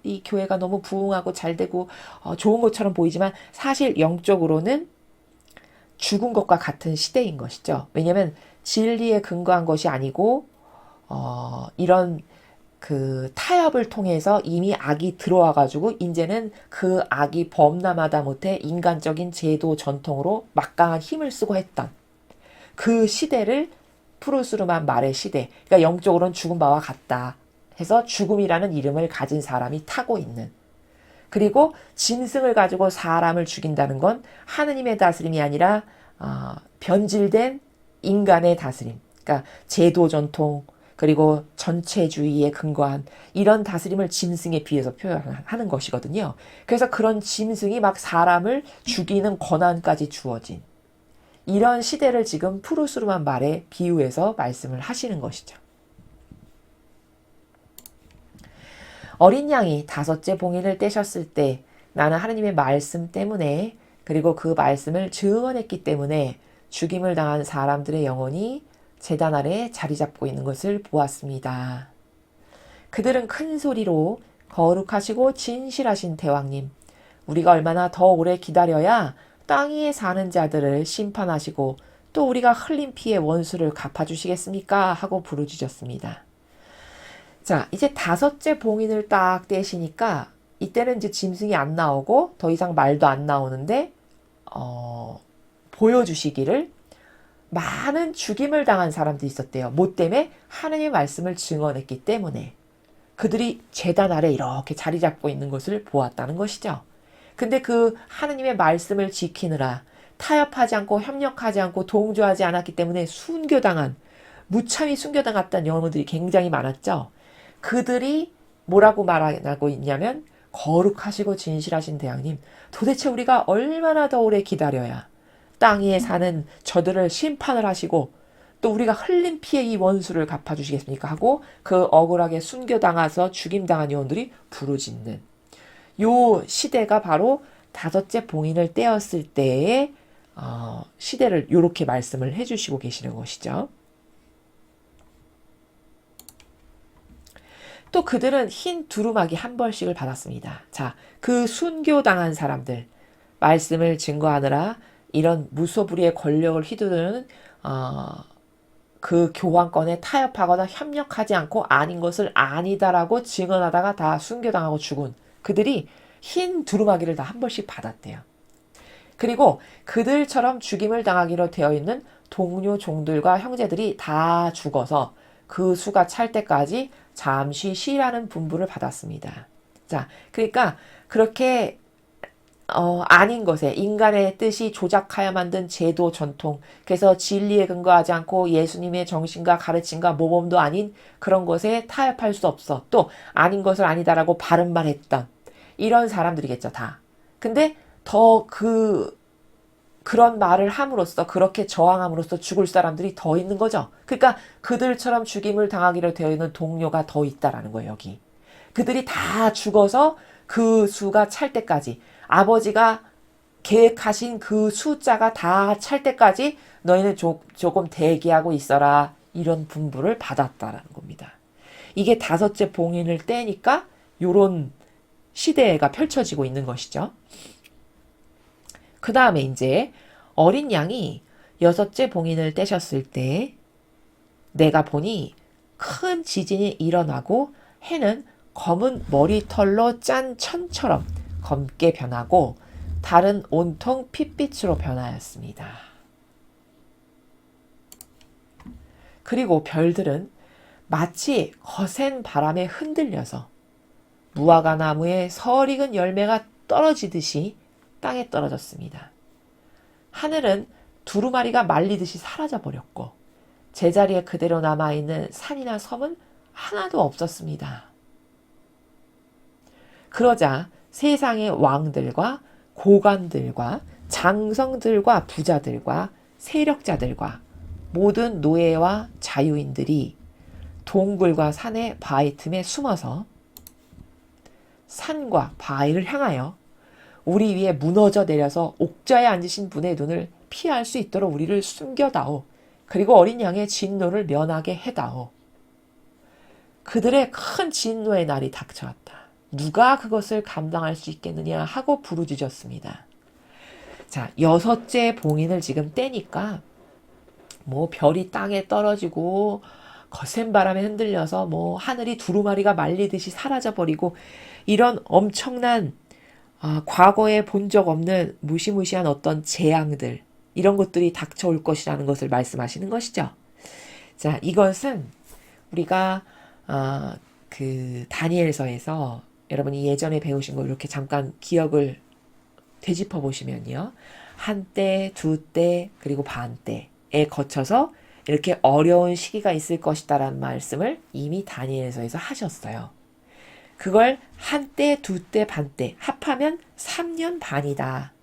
이 교회가 너무 부흥하고 잘되고 좋은 것처럼 보이지만 사실 영적으로는 죽은 것과 같은 시대인 것이죠. 왜냐하면 진리에 근거한 것이 아니고 이런 그 타협을 통해서 이미 악이 들어와가지고 이제는 그 악이 범람하다 못해 인간적인 제도 전통으로 막강한 힘을 쓰고 했던 그 시대를 푸르스름한 말의 시대, 그러니까 영적으로는 죽은 바와 같다 해서 죽음이라는 이름을 가진 사람이 타고 있는, 그리고 짐승을 가지고 사람을 죽인다는 건 하느님의 다스림이 아니라 변질된 인간의 다스림, 그러니까 제도 전통 그리고 전체주의에 근거한 이런 다스림을 짐승에 비해서 표현하는 것이거든요. 그래서 그런 짐승이 막 사람을 죽이는 권한까지 주어진 이런 시대를 지금 푸르스름한 말에 비유해서 말씀을 하시는 것이죠. 어린 양이 5째 봉인을 떼셨을 때 나는 하느님의 말씀 때문에 그리고 그 말씀을 증언했기 때문에 죽임을 당한 사람들의 영혼이 제단 아래 자리 잡고 있는 것을 보았습니다. 그들은 큰 소리로 거룩하시고 진실하신 대왕님, 우리가 얼마나 더 오래 기다려야 땅 위에 사는 자들을 심판하시고 또 우리가 흘린 피의 원수를 갚아주시겠습니까? 하고 부르짖었습니다. 자, 이제 5째 봉인을 딱 떼시니까 이때는 이제 짐승이 안 나오고 더 이상 말도 안 나오는데 보여주시기를 많은 죽임을 당한 사람들이 있었대요. 뭐 때문에? 하느님의 말씀을 증언했기 때문에. 그들이 제단 아래 이렇게 자리 잡고 있는 것을 보았다는 것이죠. 근데 그 하느님의 말씀을 지키느라 타협하지 않고 협력하지 않고 동조하지 않았기 때문에 순교당한, 무참히 순교당했던 영혼들이 굉장히 많았죠. 그들이 뭐라고 말하고 있냐면, 거룩하시고 진실하신 대왕님, 도대체 우리가 얼마나 더 오래 기다려야 땅 위에 사는 저들을 심판을 하시고 또 우리가 흘린 피의 이 원수를 갚아주시겠습니까? 하고 그 억울하게 순교당해서 죽임당한 영혼들이 부르짖는 요 시대가 바로 다섯째 봉인을 떼었을 때의 시대를 이렇게 말씀을 해주시고 계시는 것이죠. 또 그들은 흰 두루마기 한 벌씩을 받았습니다. 자, 그 순교당한 사람들, 말씀을 증거하느라 이런 무소불위의 권력을 휘두르는 그 교황권에 타협하거나 협력하지 않고 아닌 것을 아니다라고 증언하다가 다 순교당하고 죽은 그들이 흰 두루마기를 다 한 벌씩 받았대요. 그리고 그들처럼 죽임을 당하기로 되어 있는 동료 종들과 형제들이 다 죽어서 그 수가 찰 때까지 잠시 쉬라는 분부를 받았습니다. 자, 그러니까 그렇게 아닌 것에 인간의 뜻이 조작하여 만든 제도 전통, 그래서 진리에 근거하지 않고 예수님의 정신과 가르침과 모범도 아닌 그런 것에 타협할 수 없어. 또 아닌 것을 아니다라고 바른 말했던 이런 사람들이겠죠, 다. 근데 더 그런 말을 함으로써, 그렇게 저항함으로써 죽을 사람들이 더 있는 거죠. 그러니까 그들처럼 죽임을 당하기로 되어 있는 동료가 더 있다라는 거예요, 여기. 그들이 다 죽어서 그 수가 찰 때까지, 아버지가 계획하신 그 숫자가 다 찰 때까지 너희는 조금 대기하고 있어라. 이런 분부를 받았다라는 겁니다. 이게 다섯째 봉인을 떼니까 요런 시대가 펼쳐지고 있는 것이죠. 그 다음에 이제 어린 양이 여섯째 봉인을 떼셨을 때 내가 보니 큰 지진이 일어나고 해는 검은 머리털로 짠 천처럼 검게 변하고 달은 온통 핏빛으로 변하였습니다. 그리고 별들은 마치 거센 바람에 흔들려서 무화과 나무에 설익은 열매가 떨어지듯이 땅에 떨어졌습니다. 하늘은 두루마리가 말리듯이 사라져버렸고 제자리에 그대로 남아있는 산이나 섬은 하나도 없었습니다. 그러자 세상의 왕들과 고관들과 장성들과 부자들과 세력자들과 모든 노예와 자유인들이 동굴과 산의 바위 틈에 숨어서 산과 바위를 향하여 우리 위에 무너져 내려서 옥자에 앉으신 분의 눈을 피할 수 있도록 우리를 숨겨다오. 그리고 어린 양의 진노를 면하게 해다오. 그들의 큰 진노의 날이 닥쳐왔다. 누가 그것을 감당할 수 있겠느냐 하고 부르짖었습니다. 자, 여섯째 봉인을 지금 떼니까 뭐 별이 땅에 떨어지고 거센 바람에 흔들려서 뭐 하늘이 두루마리가 말리듯이 사라져버리고 이런 엄청난 과거에 본 적 없는 무시무시한 어떤 재앙들, 이런 것들이 닥쳐올 것이라는 것을 말씀하시는 것이죠. 자, 이것은 우리가 그 다니엘서에서 여러분이 예전에 배우신 거 이렇게 잠깐 기억을 되짚어 보시면요. 한때, 두때, 그리고 반때에 거쳐서 이렇게 어려운 시기가 있을 것이다라는 말씀을 이미 다니엘서에서 하셨어요. 그걸 한때, 두때, 반때 합하면 3년 반이다.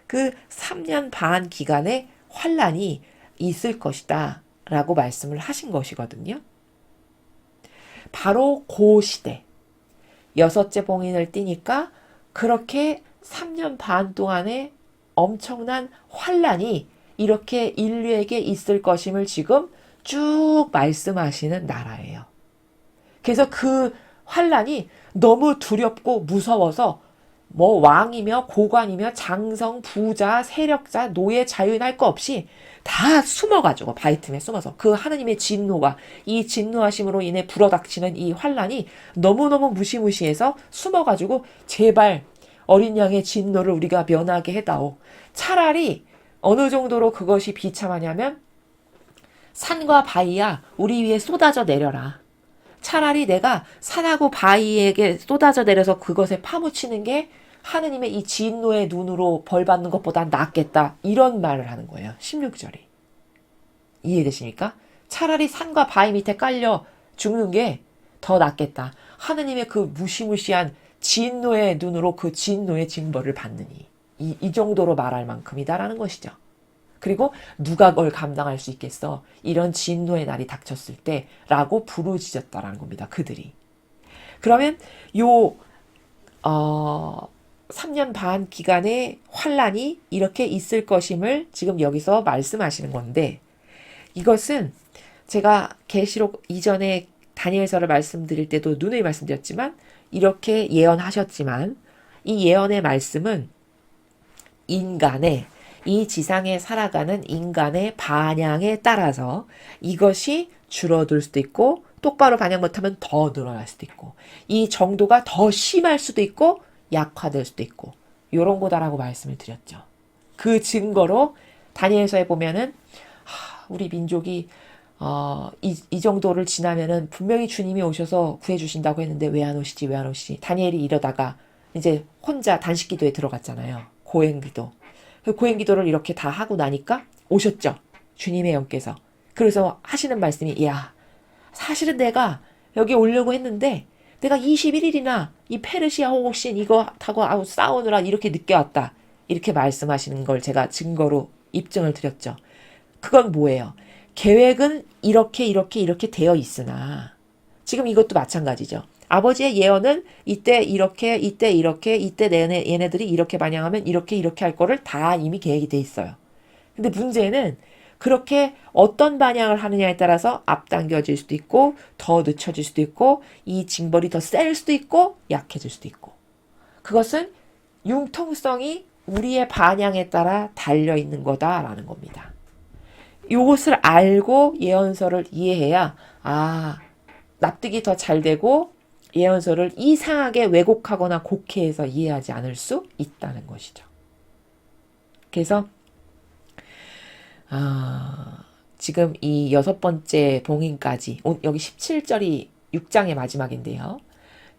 그 3년 반 기간에 환란이 있을 것이다 라고 말씀을 하신 것이거든요. 바로 그 시대, 여섯째 봉인을 띠니까 그렇게 3년 반 동안에 엄청난 환란이 이렇게 인류에게 있을 것임을 지금 쭉 말씀하시는 나라예요. 그래서 그 환란이 너무 두렵고 무서워서 뭐 왕이며 고관이며 장성, 부자, 세력자, 노예, 자유인 할 거 없이 다 숨어가지고 바위 틈에 숨어서 그 하느님의 진노가, 이 진노하심으로 인해 불어닥치는 이 환란이 너무너무 무시무시해서 숨어가지고 제발 어린 양의 진노를 우리가 면하게 해다오. 차라리 어느 정도로 그것이 비참하냐면 산과 바위야 우리 위에 쏟아져 내려라. 차라리 내가 산하고 바위에게 쏟아져 내려서 그것에 파묻히는 게 하느님의 이 진노의 눈으로 벌 받는 것보다 낫겠다. 이런 말을 하는 거예요. 16절이. 이해되십니까? 차라리 산과 바위 밑에 깔려 죽는 게 더 낫겠다. 하느님의 그 무시무시한 진노의 눈으로 그 진노의 징벌을 받느니. 이 정도로 말할 만큼이다라는 것이죠. 그리고 누가 그걸 감당할 수 있겠어? 이런 진노의 날이 닥쳤을 때 라고 부르짖었다라는 겁니다. 그들이. 그러면 요 3년 반 기간의 환란이 이렇게 있을 것임을 지금 여기서 말씀하시는 건데 이것은 제가 계시록 이전에 다니엘서를 말씀드릴 때도 누누이 말씀드렸지만 이렇게 예언하셨지만 이 예언의 말씀은 인간의 이 지상에 살아가는 인간의 반향에 따라서 이것이 줄어들 수도 있고 똑바로 반영 못하면 더 늘어날 수도 있고 이 정도가 더 심할 수도 있고 약화될 수도 있고 이런 거다라고 말씀을 드렸죠. 그 증거로 다니엘서에 보면은 우리 민족이 이 정도를 지나면은 분명히 주님이 오셔서 구해주신다고 했는데 왜 안 오시지 왜 안 오시지 다니엘이 이러다가 이제 혼자 단식기도에 들어갔잖아요. 고행기도. 그 고행기도를 이렇게 다 하고 나니까 오셨죠. 주님의 영께서. 그래서 하시는 말씀이 야 사실은 내가 여기 오려고 했는데 내가 21일이나 이 페르시아 호옥신 이거 타고 싸우느라 이렇게 늦게 왔다. 이렇게 말씀하시는 걸 제가 증거로 입증을 드렸죠. 그건 뭐예요? 계획은 이렇게 되어 있으나 지금 이것도 마찬가지죠. 아버지의 예언은 이때 이렇게 이때 얘네들이 이렇게 반영하면 이렇게 할 거를 다 이미 계획이 돼 있어요. 근데 문제는 그렇게 어떤 반영을 하느냐에 따라서 앞당겨질 수도 있고 더 늦춰질 수도 있고 이 징벌이 더 셀 수도 있고 약해질 수도 있고 그것은 융통성이 우리의 반향에 따라 달려있는 거다라는 겁니다. 이것을 알고 예언서를 이해해야 납득이 더 잘 되고 예언서를 이상하게 왜곡하거나 곡해해서 이해하지 않을 수 있다는 것이죠. 그래서 지금 이 6번째 봉인까지 여기 17절이 6장의 마지막인데요.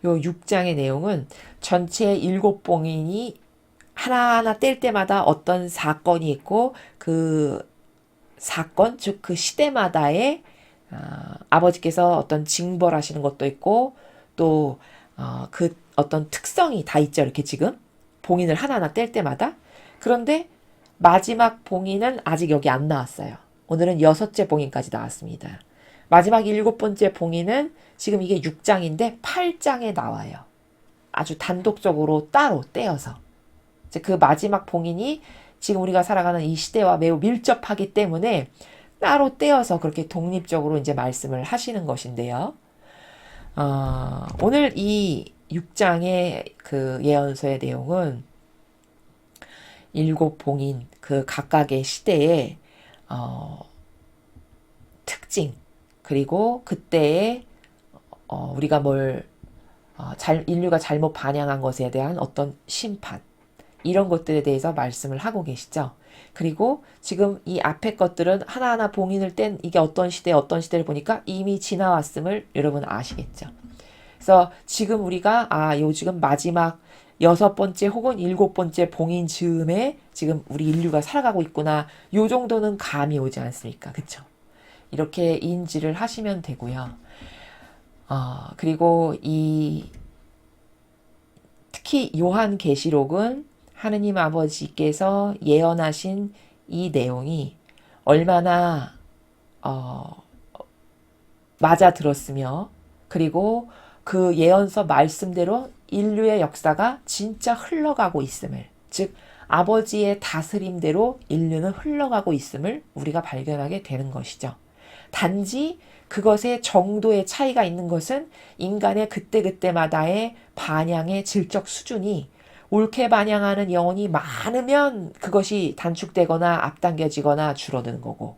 요 6장의 내용은 전체 7봉인이 하나하나 뗄 때마다 어떤 사건이 있고 그 사건 즉 그 시대마다의 아버지께서 어떤 징벌하시는 것도 있고 또 그 어떤 특성이 다 있죠. 이렇게 지금 봉인을 하나하나 뗄 때마다. 그런데 마지막 봉인은 아직 여기 안 나왔어요. 오늘은 6째 봉인까지 나왔습니다. 마지막 7번째 봉인은 지금 이게 6장인데 8장에 나와요. 아주 단독적으로 따로 떼어서. 그 마지막 봉인이 지금 우리가 살아가는 이 시대와 매우 밀접하기 때문에 따로 떼어서 그렇게 독립적으로 이제 말씀을 하시는 것인데요. 오늘 이 6장의 그 예언서의 내용은 7봉인 그 각각의 시대의 특징 그리고 그때의 우리가 인류가 잘못 반영한 것에 대한 어떤 심판 이런 것들에 대해서 말씀을 하고 계시죠. 그리고 지금 이 앞에 것들은 하나하나 봉인을 뗀 이게 어떤 시대를 보니까 이미 지나왔음을 여러분 아시겠죠. 그래서 지금 우리가 지금 마지막 6번째 혹은 7번째 봉인 즈음에 지금 우리 인류가 살아가고 있구나. 요 정도는 감이 오지 않습니까? 그쵸? 이렇게 인지를 하시면 되고요. 그리고 특히 요한계시록은 하느님 아버지께서 예언하신 이 내용이 얼마나 맞아 들었으며 그리고 그 예언서 말씀대로 인류의 역사가 진짜 흘러가고 있음을 즉 아버지의 다스림대로 인류는 흘러가고 있음을 우리가 발견하게 되는 것이죠. 단지 그것의 정도의 차이가 있는 것은 인간의 그때그때마다의 반향의 질적 수준이 옳게 반향하는 영혼이 많으면 그것이 단축되거나 앞당겨지거나 줄어드는 거고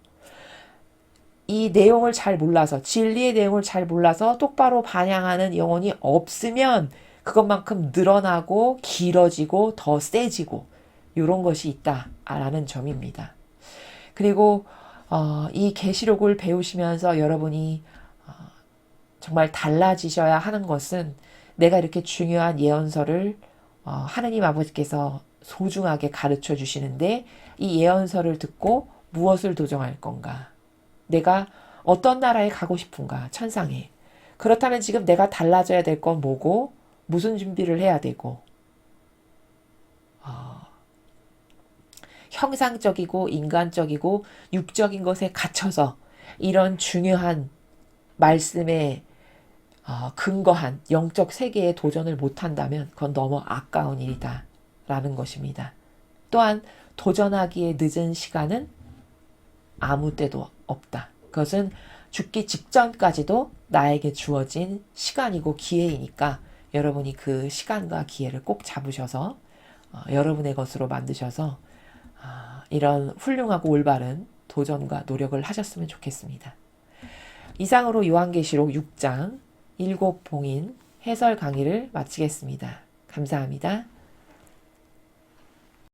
이 내용을 잘 몰라서 진리의 내용을 잘 몰라서 똑바로 반향하는 영혼이 없으면 그것만큼 늘어나고 길어지고 더 세지고 이런 것이 있다라는 점입니다. 그리고 이 계시록을 배우시면서 여러분이 정말 달라지셔야 하는 것은 내가 이렇게 중요한 예언서를 하느님 아버지께서 소중하게 가르쳐 주시는데 이 예언서를 듣고 무엇을 도전할 건가? 내가 어떤 나라에 가고 싶은가? 천상에. 그렇다면 지금 내가 달라져야 될 건 뭐고 무슨 준비를 해야 되고 형상적이고 인간적이고 육적인 것에 갇혀서 이런 중요한 말씀에 근거한 영적 세계에 도전을 못한다면 그건 너무 아까운 일이다 라는 것입니다. 또한 도전하기에 늦은 시간은 아무 때도 없다. 그것은 죽기 직전까지도 나에게 주어진 시간이고 기회이니까 여러분이 그 시간과 기회를 꼭 잡으셔서 여러분의 것으로 만드셔서 이런 훌륭하고 올바른 도전과 노력을 하셨으면 좋겠습니다. 이상으로 요한계시록 6장 7봉인 해설 강의를 마치겠습니다. 감사합니다.